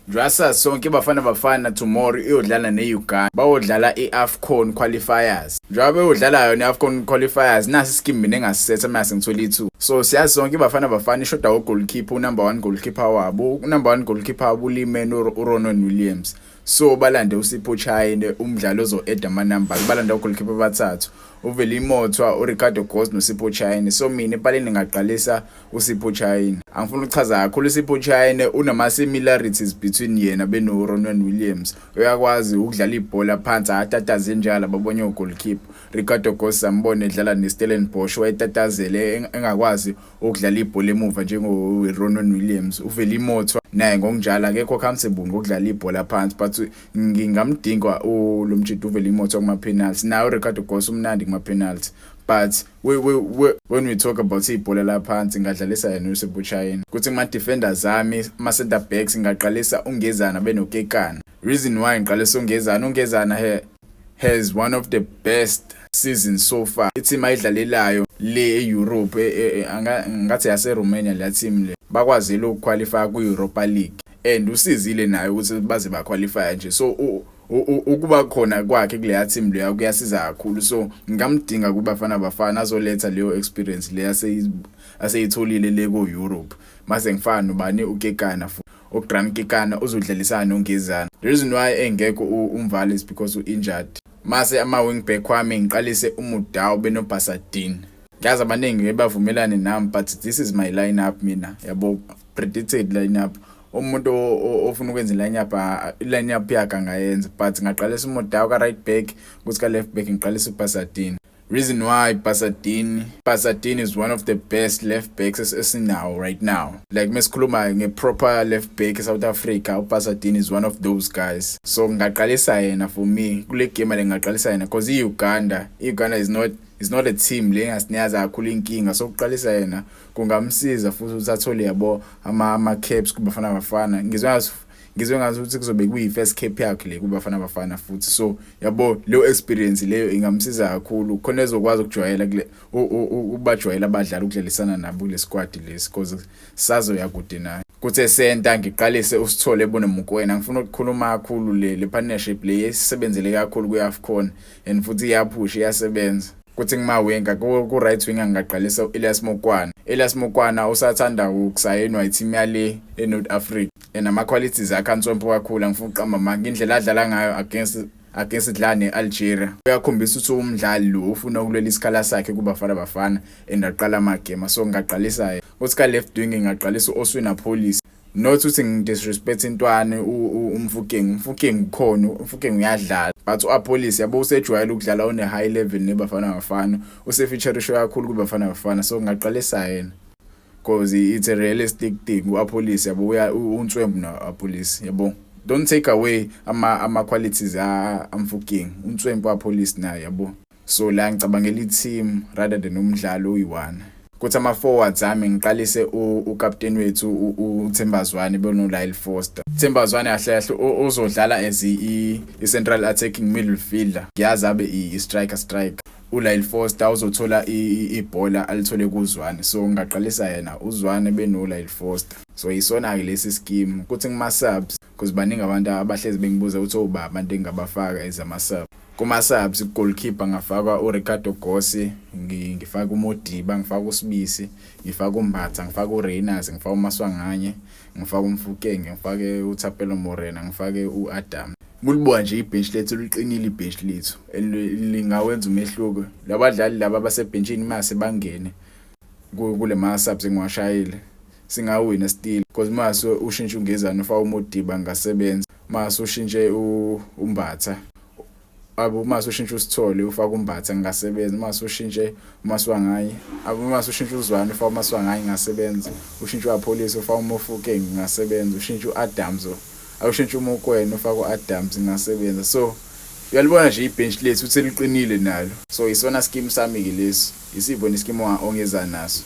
Drasa sonke Bafana tomorrow iyodlala neUganda bayodlala iAFCON qualifiers. Njengoba beyodlala yona iAFCON qualifiers nasi scheme mina engasisetha mase ngithola i2. So siyazi sonke Bafana ishoda ugoalkeeper unumber 1 goalkeeper wabo. Unumber 1 goalkeeper wabo uLimeni uRonan Williams. So balande uSipho Chayine umdlalo ozo-add amanamba balanda ugoalkeeper abathathu uVelimothwa uRicardo Ghost noSipho Chayine. So mina epaleni ngaqalisa uSipho Chayine. Angifuna ukuchaza kakhulu uSipho Chayine unama similarities between yena benoRonan Williams. Uyakwazi ukudlala ibhola phansi atataze njalo ababonye ugoalkeeper. Ricardo Ghost sambone edlala neStellenbosch wayetatazele engakwazi ukudlala ibhola emuva njengoRonan Williams. uVelimothwa naye ngokunjalo akekho comfortable ngokudlala ibhola phansi but ngingamdinga lo mjito uVelimothwa kuma penalties. Nayo Ricardo Ghost umnandi kuma penalties. But when we talk about ibhola la phansi ngadlalisa yena uSipho Chayine. Kuthi kuma defenders zami ma center backs ngaqalisa uNgezana benokekana. Reason why ngiqalisa uNgezana has one of the best seasons so far. Iteam ayidlalelayo le eEurope ngathi yase Romania la team le bakwazile ukuqualify kuEuropa League and usizile nayo ukuthi baze baqualify nje. So ukuba khona kwakhe kule team leyo kuyasiza kakhulu. So ngingamdinga kuBafana azoletha leyo experience le aseyitholile le kuEurope. Mase ngifana nobani uKekana uGrant Kekana uzodlalisana noNgezana. The reason why engekho uMvali is because injured. Mase ama wing back wami ngiqalise uMudau benoBasadini. Ngazi abaningi bavumelane nami but this is my lineup mina. Yabo predicted lineup. Umuntu ofuna ukwenza lineup yakhe angayenza but ngaqalisa uMudau ka right back kuthi ka left back ngiqalisa uBasadini. Reason why Basadini is one of the best left backs esinawo right now. Like mesikhuluma ngeproper left back eSouth Africa, uBasadini is one of those guys. So ngaqalisa yena for me kule game le ngaqalisa yena because iUganda is not a team le ngasinyaza kakhulu inkinga. So ukuqalisa yena kungamsiza futhi ukuthi athole yabo ama caps kuBafana. Ngizwe ngathi ukuthi kuzobe kuyi first cap yakhe le kuBafana futhi. So yabo leyo experience leyo ingamsiza kakhulu khona ezokwazi ukujwayela kule ubajwayela abadlali ukudlalisana nabo kule squad lesi because sazo yakude naye. Kuthe center ngiqalise uSithole ebonoMokoena. Ngifuna ukukhuluma kakhulu le partnership le yesebenzele kakhulu kuAFCON and futhi iyaphusha iyasebenza. Kuthi ngima wenga ku right wing ngaqalisa uElias Mokwana. Elias Mokwana usathanda ukusayinwa iTeam yale eNorth Africa. Ama qualities akhe antsompo kakhulu. Ngifuna uqamba manje indlela adlala ngayo against Dlane Algeria. Uyakhombisa ukuthi umdlali lo ufuna ukulwela isikhala sakhe kuBafana and aqala amagame. So ngaqalisa yena. Kuthi ka left wing ngaqalisa uOswina Police. Not ukuthi ngidisrespect intwane uMfukeng khona uMfukeng uyadlala but uApolice yabo usejwayele ukudlala on a high level neBafana usefeature show kakhulu kuBafana. So ngaqalisa yena because it's a realistic thing. uApolice yabo uNtswembu noApolice yabo don't take away ama qualities aMfukeng uNtswembu uApolice naye yabo. So la ngicabangela iTeam rather than umdlalo oyiwana. Kuthi ama forwards ami ngiqalise uCaptain wethu uThembazwane bonoLyle Foster. Thembazwane ahle uzodlala as i-central attacking midfielder. Ngiyazi abe i-striker. uLyle Foster uzothola ibhola alithole kuZwane. So ngaqalisa yena uZwane benoLyle Foster. So isona ke lesi scheme. Kuthi ngima subs because baningi abantu abahlezi bengibuza ukuthi ubaba abantu engabafaka ezama subs. Kuma subs goalkeeper ngafaka uRicardo Ghost, ngifaka uModiba, ngifaka uSibisi, ngifaka uMbatha, ngifaka uReyners, ngifaka uMaswanganye, ngifaka uMfukeng, ngifake uThapelo Morena, ngifake uAdam. Mulibona nje ibench lethu liqinile ibench lethu lingawenza umehluko. Labadlali laba basebenchini mase bangene kule ma subs engiwashayile singawina still because mase ushintsha uNgezana ufaka uModiba ngasebenza. Mase ushintshe uMbatha mase ushintshe uSithole ufaka uMbatha ngasebenza. Mase ushintshe uMaswanganye mase ushintshe uZwane ufaka uMaswanganye ngasebenza. Ushintshe uApolice ufaka uMofukeng ngasebenza. Ushintshe uAdams awushintshe uMokoena ufaka uAdams ngasebenza. So uyalibona nje ibench lethu uthi liqinile nalo. So isona scheme sami ke lesi isibona ischeme ongeza naso.